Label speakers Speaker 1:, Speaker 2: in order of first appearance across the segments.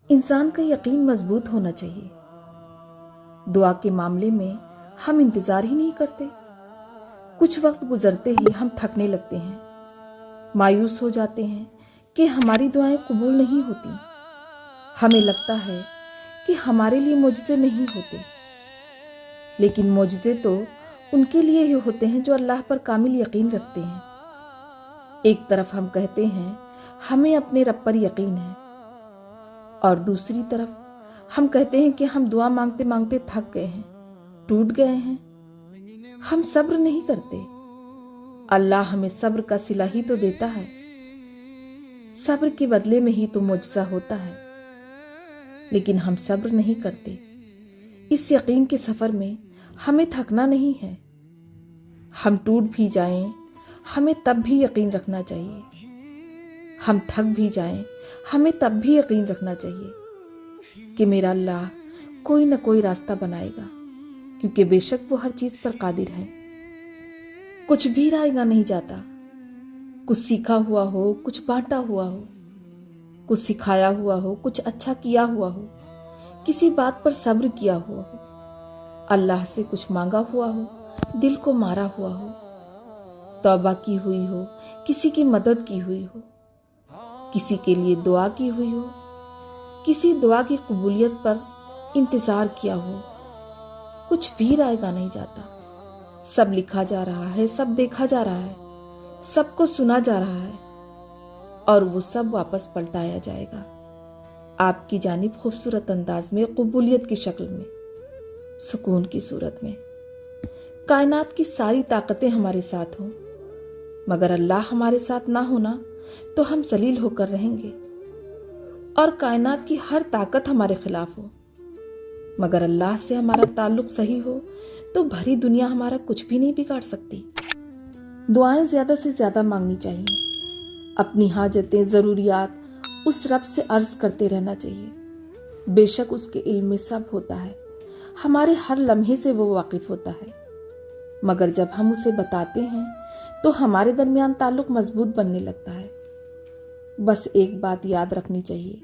Speaker 1: انسان کا یقین مضبوط ہونا چاہیے۔ دعا کے معاملے میں ہم انتظار ہی نہیں کرتے۔ کچھ وقت گزرتے ہی ہم تھکنے لگتے ہیں، مایوس ہو جاتے ہیں کہ ہماری دعائیں قبول نہیں ہوتی۔ ہمیں لگتا ہے کہ ہمارے لیے معجزے نہیں ہوتے، لیکن معجزے تو ان کے لیے ہی ہوتے ہیں جو اللہ پر کامل یقین رکھتے ہیں۔ ایک طرف ہم کہتے ہیں ہمیں اپنے رب پر یقین ہے، اور دوسری طرف ہم کہتے ہیں کہ ہم دعا مانگتے مانگتے تھک گئے ہیں، ٹوٹ گئے ہیں۔ ہم صبر نہیں کرتے۔ اللہ ہمیں صبر کا صلہ ہی تو دیتا ہے، صبر کے بدلے میں ہی تو معجزہ ہوتا ہے، لیکن ہم صبر نہیں کرتے۔ اس یقین کے سفر میں ہمیں تھکنا نہیں ہے۔ ہم ٹوٹ بھی جائیں ہمیں تب بھی یقین رکھنا چاہیے، ہم تھک بھی جائیں ہمیں تب بھی یقین رکھنا چاہیے کہ میرا اللہ کوئی نہ کوئی راستہ بنائے گا، کیونکہ بے شک وہ ہر چیز پر قادر ہے۔ کچھ بھی رائے گا نہیں جاتا، کچھ سیکھا ہوا ہو، کچھ بانٹا ہوا ہو، کچھ سکھایا ہوا ہو، کچھ اچھا کیا ہوا ہو، کسی بات پر صبر کیا ہوا ہو، اللہ سے کچھ مانگا ہوا ہو، دل کو مارا ہوا ہو، توبہ کی ہوئی ہو، کسی کی مدد کی ہوئی ہو، کسی کے لیے دعا کی ہوئی ہو، کسی دعا کی قبولیت پر انتظار کیا ہو، کچھ بھی رائے گا نہیں جاتا۔ سب لکھا جا رہا ہے، سب دیکھا جا رہا ہے، سب کو سنا جا رہا ہے، اور وہ سب واپس پلٹایا جائے گا آپ کی جانب خوبصورت انداز میں، قبولیت کی شکل میں، سکون کی صورت میں۔ کائنات کی ساری طاقتیں ہمارے ساتھ ہوں، مگر اللہ ہمارے ساتھ نہ ہونا تو ہم ذلیل ہو کر رہیں گے، اور کائنات کی ہر طاقت ہمارے خلاف ہو، مگر اللہ سے ہمارا تعلق صحیح ہو تو بھری دنیا ہمارا کچھ بھی نہیں بگاڑ سکتی۔ دعائیں زیادہ سے زیادہ مانگنی چاہیے، اپنی حاجتیں، ضروریات اس رب سے عرض کرتے رہنا چاہیے۔ بے شک اس کے علم میں سب ہوتا ہے، ہمارے ہر لمحے سے وہ واقف ہوتا ہے، مگر جب ہم اسے بتاتے ہیں تو ہمارے درمیان تعلق مضبوط بننے لگتا ہے۔ بس ایک بات یاد رکھنی چاہیے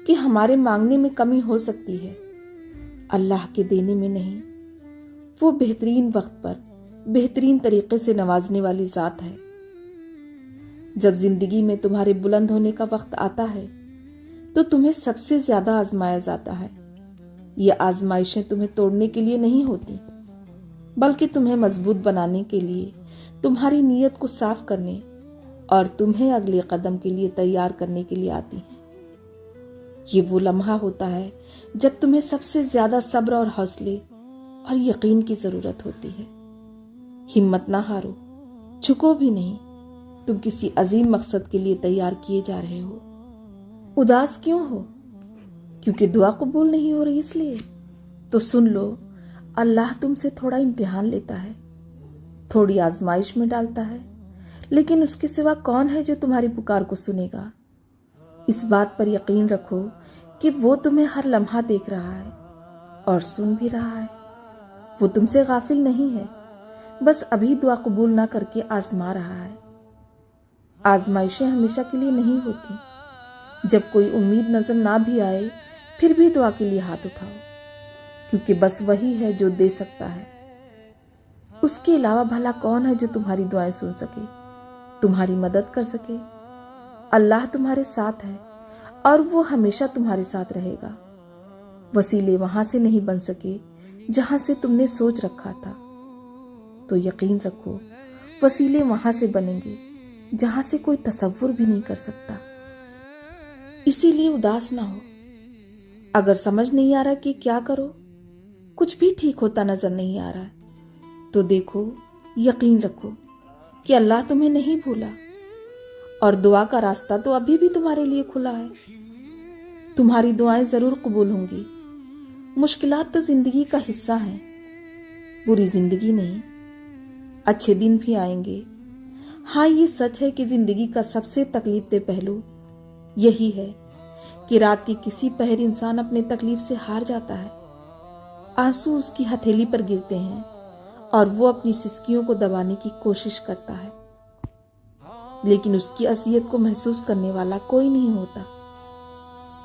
Speaker 1: کہ ہمارے مانگنے میں کمی ہو سکتی ہے، اللہ کے دینے میں نہیں۔ وہ بہترین وقت پر بہترین طریقے سے نوازنے والی ذات ہے۔ جب زندگی میں تمہارے بلند ہونے کا وقت آتا ہے تو تمہیں سب سے زیادہ آزمایا جاتا ہے۔ یہ آزمائشیں تمہیں توڑنے کے لیے نہیں ہوتی، بلکہ تمہیں مضبوط بنانے کے لیے، تمہاری نیت کو صاف کرنے اور تمہیں اگلے قدم کے لیے تیار کرنے کے لیے آتی ہیں۔ یہ وہ لمحہ ہوتا ہے جب تمہیں سب سے زیادہ صبر اور حوصلے اور یقین کی ضرورت ہوتی ہے۔ ہمت نہ ہارو، جھکو بھی نہیں، تم کسی عظیم مقصد کے لیے تیار کیے جا رہے ہو۔ اداس کیوں ہو؟ کیونکہ دعا قبول نہیں ہو رہی اس لیے؟ تو سن لو، اللہ تم سے تھوڑا امتحان لیتا ہے، تھوڑی آزمائش میں ڈالتا ہے، لیکن اس کے سوا کون ہے جو تمہاری پکار کو سنے گا؟ اس بات پر یقین رکھو کہ وہ تمہیں ہر لمحہ دیکھ رہا ہے اور سن بھی رہا ہے۔ وہ تم سے غافل نہیں ہے، بس ابھی دعا قبول نہ کر کے آزما رہا ہے۔ آزمائشیں ہمیشہ کے لیے نہیں ہوتی۔ جب کوئی امید نظر نہ بھی آئے پھر بھی دعا کے لیے ہاتھ اٹھاؤ، کیونکہ بس وہی ہے جو دے سکتا ہے۔ اس کے علاوہ بھلا کون ہے جو تمہاری دعائیں سن سکے، تمہاری مدد کر سکے؟ اللہ تمہارے ساتھ ہے اور وہ ہمیشہ تمہارے ساتھ رہے گا۔ وسیلے وہاں سے نہیں بن سکے جہاں سے تم نے سوچ رکھا تھا، تو یقین رکھو وسیلے وہاں سے بنیں گے جہاں سے کوئی تصور بھی نہیں کر سکتا۔ اسی لیے اداس نہ ہو۔ اگر سمجھ نہیں آ رہا کہ کیا کرو، کچھ بھی ٹھیک ہوتا نظر نہیں آ رہا ہے، تو دیکھو، یقین رکھو کہ اللہ تمہیں نہیں بھولا، اور دعا کا راستہ تو ابھی بھی تمہارے لیے کھلا ہے۔ تمہاری دعائیں ضرور قبول ہوں گی۔ مشکلات تو زندگی کا حصہ ہیں، پوری زندگی نہیں۔ اچھے دن بھی آئیں گے۔ ہاں، یہ سچ ہے کہ زندگی کا سب سے تکلیف دہ پہلو یہی ہے کہ رات کی کسی پہر انسان اپنے تکلیف سے ہار جاتا ہے، آنسو اس کی ہتھیلی پر گرتے ہیں اور وہ اپنی سسکیوں کو دبانے کی کوشش کرتا ہے، لیکن اس کی اذیت کو محسوس کرنے والا کوئی نہیں ہوتا۔